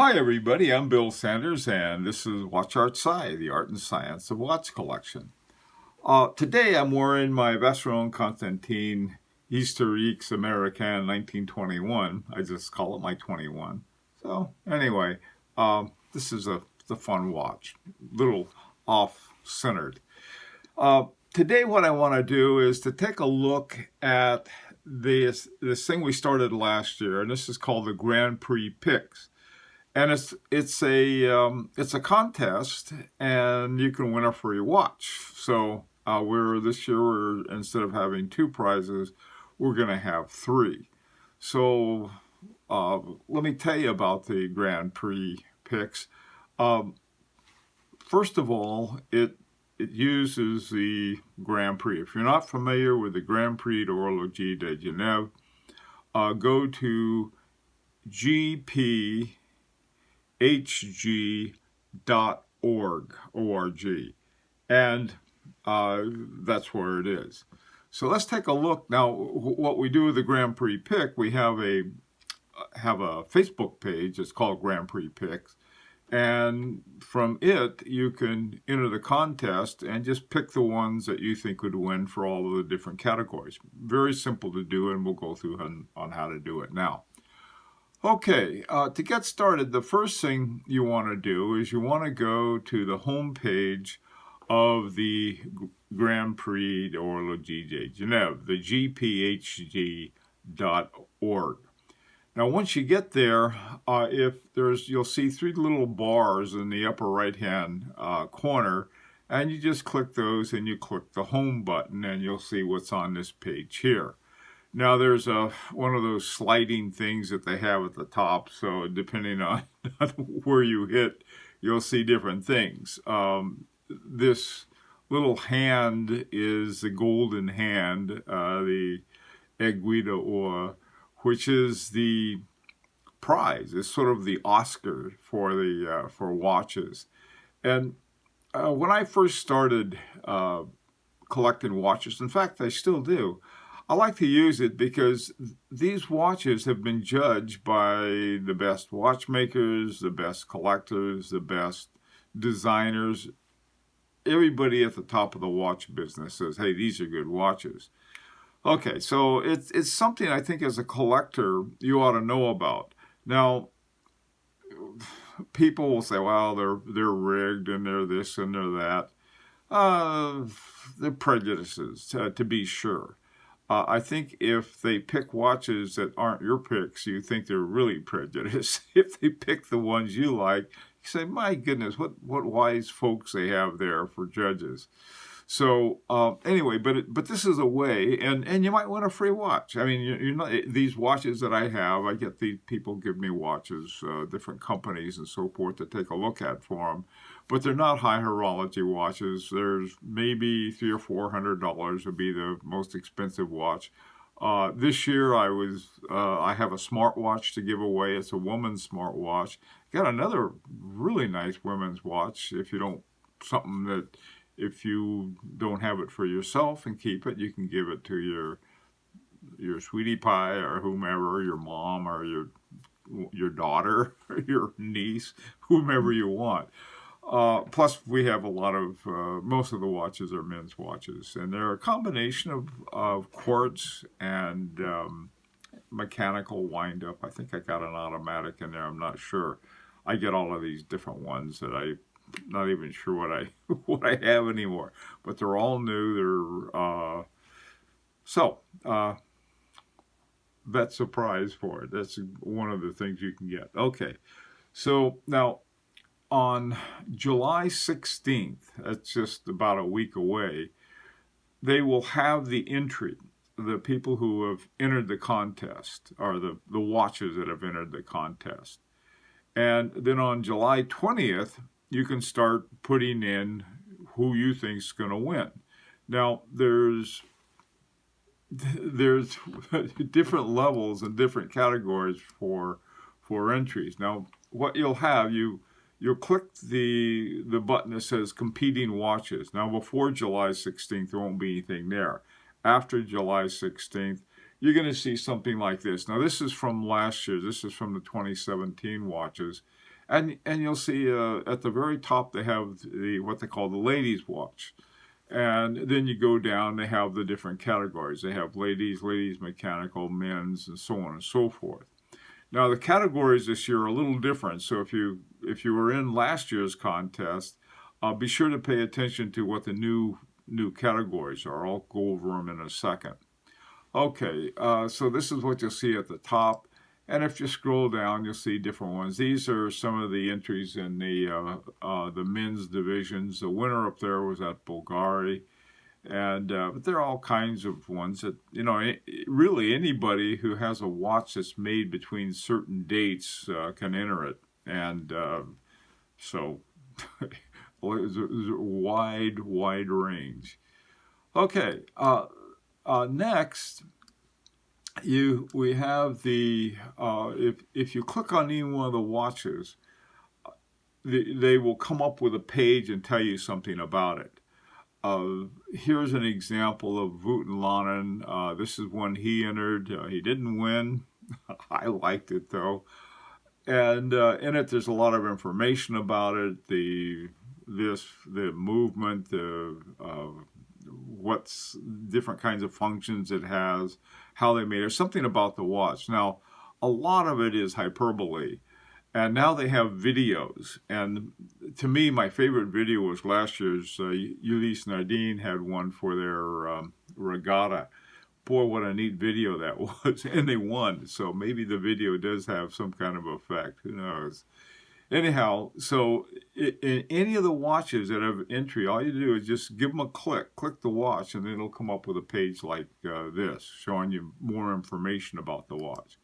Hi everybody, I'm Bill Sanders and this is Watch Art Sci, the art and science of watch collection. Today I'm wearing my Vacheron Constantin Historiques Americain 1921. I just call it my 21. So anyway, this is a fun watch, little off-centered. Today what I want to do is to take a look at this thing we started last year, and this is called the Grand Prix Picks. And it's a contest, and you can win a free watch. So this year, instead of having two prizes, we're going to have three. So let me tell you about the Grand Prix picks. First of all, it uses the Grand Prix. If you're not familiar with the Grand Prix d'Horlogerie de Genève, go to gphg.org, and that's where it is. So let's take a look now. What we do with the Grand Prix Pick, we have a Facebook page. It's called Grand Prix Picks, and from it you can enter the contest and just pick the ones that you think would win for all of the different categories. Very simple to do, and we'll go through on how to do it now. Okay, to get started, the first thing you want to do is you want to go to the home page of the Grand Prix d'Horlogerie de Genève, the gphg.org. Now, once you get there, you'll see three little bars in the upper right-hand corner, and you just click those and you click the home button, and you'll see what's on this page here. Now there's one of those sliding things that they have at the top, so depending on where you hit, you'll see different things. This little hand is the golden hand, the Aiguille d'Or, which is the prize. It's sort of the Oscar for watches. And when I first started collecting watches, in fact I still do, I like to use it because these watches have been judged by the best watchmakers, the best collectors, the best designers. Everybody at the top of the watch business says, hey, these are good watches. Okay, so it's something I think as a collector you ought to know about. Now, people will say, well, they're rigged and they're this and they're that. They're prejudices, to be sure. I think if they pick watches that aren't your picks, you think they're really prejudiced. If they pick the ones you like, you say, my goodness, what wise folks they have there for judges. So anyway, but this is a way, and you might win a free watch. I mean, you're not, these watches that I have, I get these people give me watches, different companies and so forth to take a look at for them. But they're not high horology watches. There's maybe $300 or $400 would be the most expensive watch. This year I have a smartwatch to give away. It's a woman's smartwatch. Got another really nice women's watch. If you don't have it for yourself and keep it, you can give it to your sweetie pie or whomever, your mom or your daughter or your niece, whomever you want. Plus, we have a lot of, most of the watches are men's watches, and they're a combination of quartz and mechanical wind-up. I think I got an automatic in there, I'm not sure. I get all of these different ones that I'm not even sure what I have anymore, but they're all new. That's a prize for it. That's one of the things you can get. Okay, so now, on July 16th, that's just about a week away, they will have the entry, the people who have entered the contest, or the watches that have entered the contest. And then on July 20th, you can start putting in who you think is going to win. Now, there's different levels and different categories for entries. Now, what you'll have, you'll click the button that says competing watches. Now, before July 16th, there won't be anything there. After July 16th, you're going to see something like this. Now, this is from last year. This is from the 2017 watches. And you'll see at the very top they have what they call the ladies' watch. And then you go down, they have the different categories. They have ladies, mechanical, men's, and so on and so forth. Now the categories this year are a little different. So if you were in last year's contest, be sure to pay attention to what the new categories are. I'll go over them in a second. Okay, so this is what you'll see at the top. And if you scroll down, you'll see different ones. These are some of the entries in the men's divisions. The winner up there was at Bulgari. And but there are all kinds of ones that, really anybody who has a watch that's made between certain dates can enter it. And so there's a wide range. Okay, next, we have the if you click on any one of the watches, they will come up with a page and tell you something about it. Here's an example of Voutilanen. This is one he entered. He didn't win. I liked it though. And in it, there's a lot of information about it. The movement, what's different kinds of functions it has, how they made it, something about the watch. Now, a lot of it is hyperbole. And now they have videos. And to me, my favorite video was last year's. Ulysse Nardin had one for their regatta. Boy, what a neat video that was. And they won. So maybe the video does have some kind of effect. Who knows? Anyhow, so in any of the watches that have entry, all you do is just give them a click. Click the watch, and then it'll come up with a page like this, showing you more information about the watch.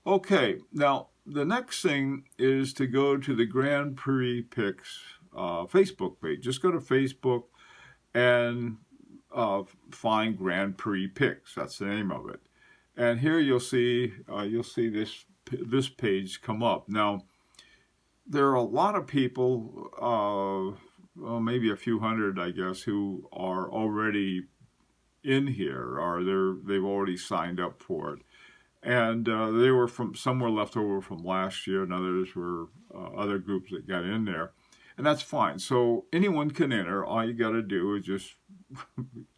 Okay, now the next thing is to go to the Grand Prix Picks Facebook page. Just go to Facebook and find Grand Prix Picks. That's the name of it. And here you'll see this page come up. Now, there are a lot of people, well, maybe a few hundred, I guess, who are already in here, or they've already signed up for it. And they were some were left over from last year, and others were other groups that got in there. And that's fine. So anyone can enter. All you got to do is just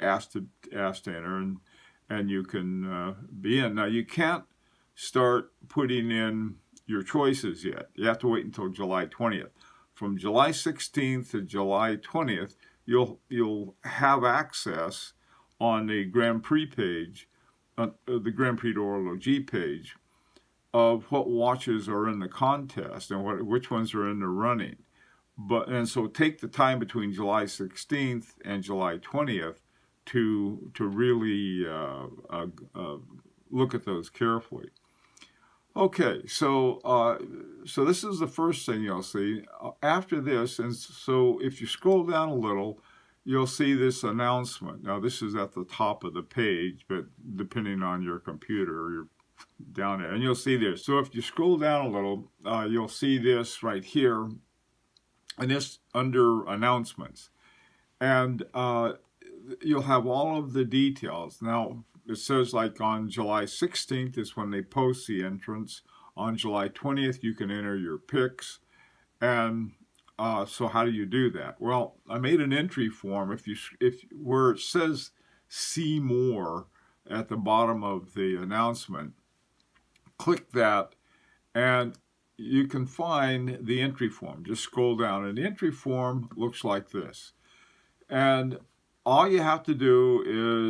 ask to enter, and you can be in. Now, you can't start putting in your choices yet. You have to wait until July 20th. From July 16th to July 20th, you'll have access on the Grand Prix page, the Grand Prix d'Horlogerie page, of what watches are in the contest and which ones are in the running. And so take the time between July 16th and July 20th to really look at those carefully. Okay, so this is the first thing you'll see. After this, and so if you scroll down a little, you'll see this announcement. Now, this is at the top of the page, but depending on your computer, you're down there, and you'll see this. So if you scroll down a little, you'll see this right here, and this under announcements. And you'll have all of the details. Now, it says like on July 16th is when they post the entrance. On July 20th, you can enter your picks. And so how do you do that? Well, I made an entry form. Where it says see more at the bottom of the announcement, click that, and you can find the entry form. Just scroll down, and the entry form looks like this. And all you have to do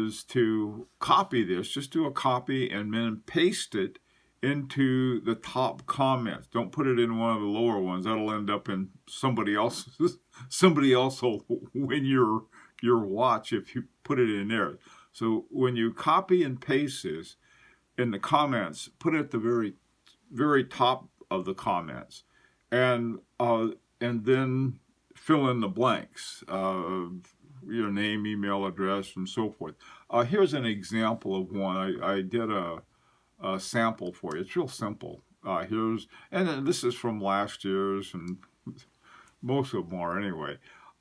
is to copy this. Just do a copy and then paste it into the top comments. Don't put it in one of the lower ones. That'll end up in somebody else's. Somebody else will win your watch if you put it in there. So when you copy and paste this in the comments, put it at the very, very top of the comments, and then fill in the blanks. Your name, email address, and so forth. Here's an example of one. I did a sample for you. It's real simple. And this is from last year's, and most of them are anyway.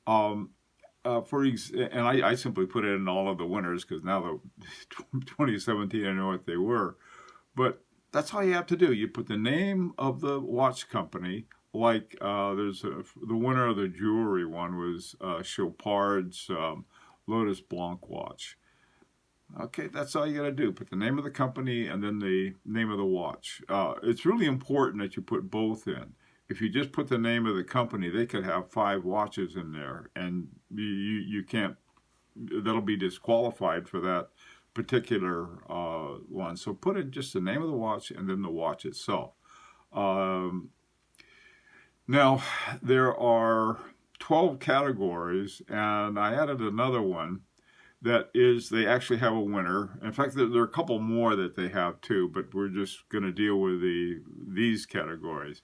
And I simply put it in all of the winners because now the 2017 I know what they were. But that's all you have to do. You put the name of the watch company, there's the winner of the jewelry one was Chopard's Lotus Blanc watch. Okay, that's all you got to do. Put the name of the company and then the name of the watch. It's really important that you put both in. If you just put the name of the company, they could have 5 watches in there, and you can't. That'll be disqualified for that particular one. So put in just the name of the watch and then the watch itself. Now, there are 12 categories, and I added another one that is, they actually have a winner. In fact, there are a couple more that they have too, but we're just going to deal with these categories.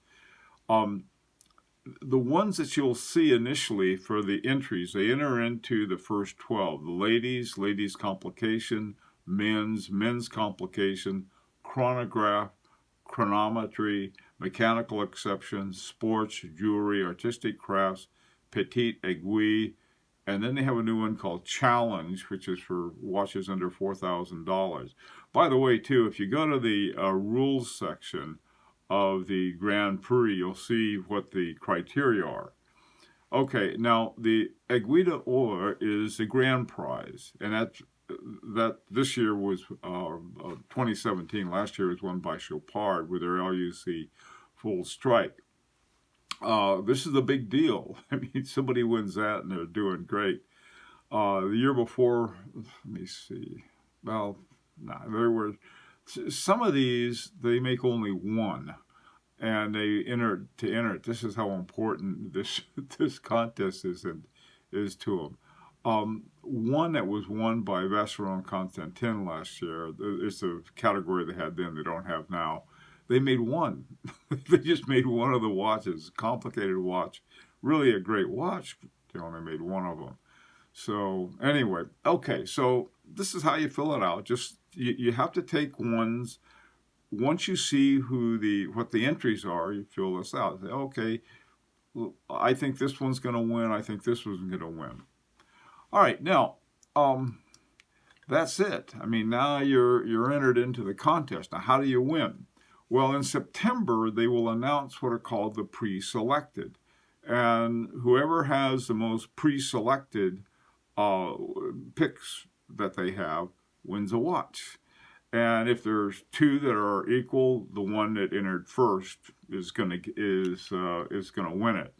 The ones that you'll see initially for the entries, they enter into the first 12. The ladies complication, men's complication, chronograph, chronometry, mechanical exceptions, sports, jewelry, artistic crafts, petite aiguille, and then they have a new one called Challenge, which is for watches under $4,000. By the way, too, if you go to the rules section of the Grand Prix, you'll see what the criteria are. Okay, now the Aiguille d'Or is the grand prize, and that this year was 2017. Last year was won by Chopard with their LUC full strike. This is a big deal. I mean, somebody wins that and they're doing great. The year before, let me see. Well, there were some of these, they make only one, and they enter it. This is how important this contest is to them. One that was won by Vacheron Constantin last year. It's a category they had then, they don't have now. They made one. They just made one of the watches. Complicated watch. Really a great watch. They only made one of them. So anyway, okay. So this is how you fill it out. Just you have to take ones. Once you see what the entries are, you fill this out. Say, okay, well, I think this one's going to win. I think this one's going to win. All right. Now, that's it. I mean, now you're entered into the contest. Now, how do you win? Well, in September, they will announce what are called the pre-selected. And whoever has the most pre-selected picks that they have wins a watch. And if there's 2 that are equal, the one that entered first is going to win it.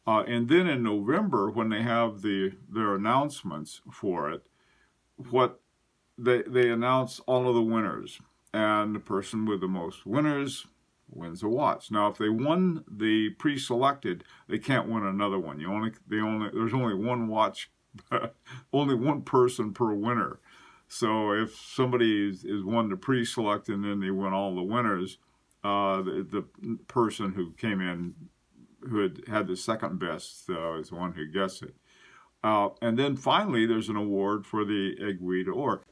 And then in November, when they have their announcements for it, what they announce all of the winners. And the person with the most winners wins a watch. Now, if they won the pre-selected, they can't win another one. There's only one watch, only one person per winner. So if somebody is won the pre-select and then they win all the winners, the person who came in, who had the second best, is the one who gets it. And then finally, there's an award for the Aiguille d'Or.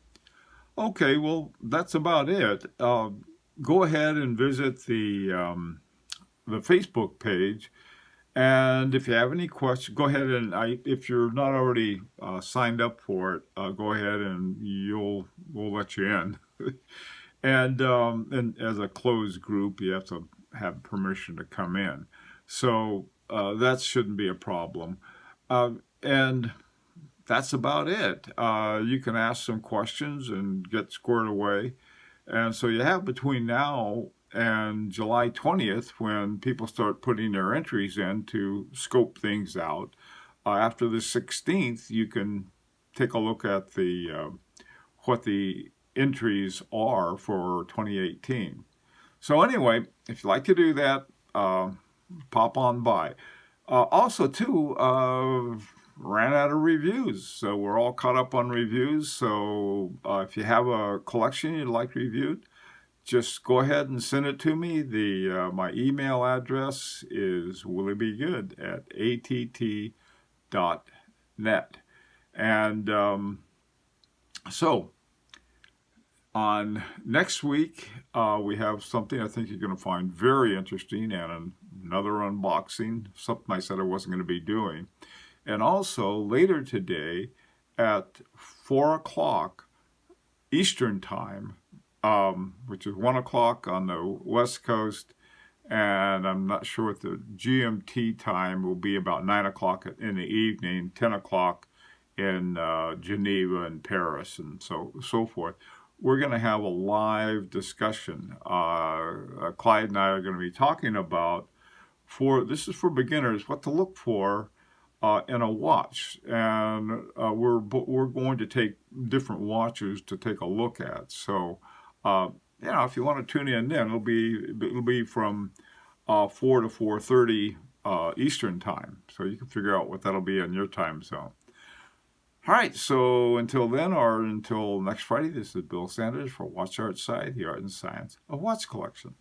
Okay, well, that's about it. Go ahead and visit the Facebook page, and if you have any questions, go ahead and if you're not already signed up for it, go ahead and we'll let you in. And as a closed group, you have to have permission to come in, so that shouldn't be a problem. And that's about it. You can ask some questions and get squared away. And so you have between now and July 20th, when people start putting their entries in to scope things out. After the 16th, you can take a look at what the entries are for 2018. So anyway, if you'd like to do that, pop on by. Also, too, ran out of reviews, so we're all caught up on reviews. So if you have a collection you'd like reviewed, just go ahead and send it to me. My email address is willybegood@att.net. And so on next week, we have something I think you're going to find very interesting, and another unboxing, something I said I wasn't going to be doing. And also later today at 4 o'clock Eastern Time, which is 1 o'clock on the West Coast, and I'm not sure what the GMT time will be, about 9 o'clock in the evening, 10 o'clock in Geneva and Paris, and so forth. We're going to have a live discussion. Clyde and I are going to be talking about, this is for beginners, what to look for in a watch, and we're going to take different watches to take a look at. So, if you want to tune in, then it'll be from 4 to 4:30 Eastern time. So you can figure out what that'll be in your time zone. All right, so until then, or until next Friday, this is Bill Sanders for Watch Art Side, the art and science of watch collection.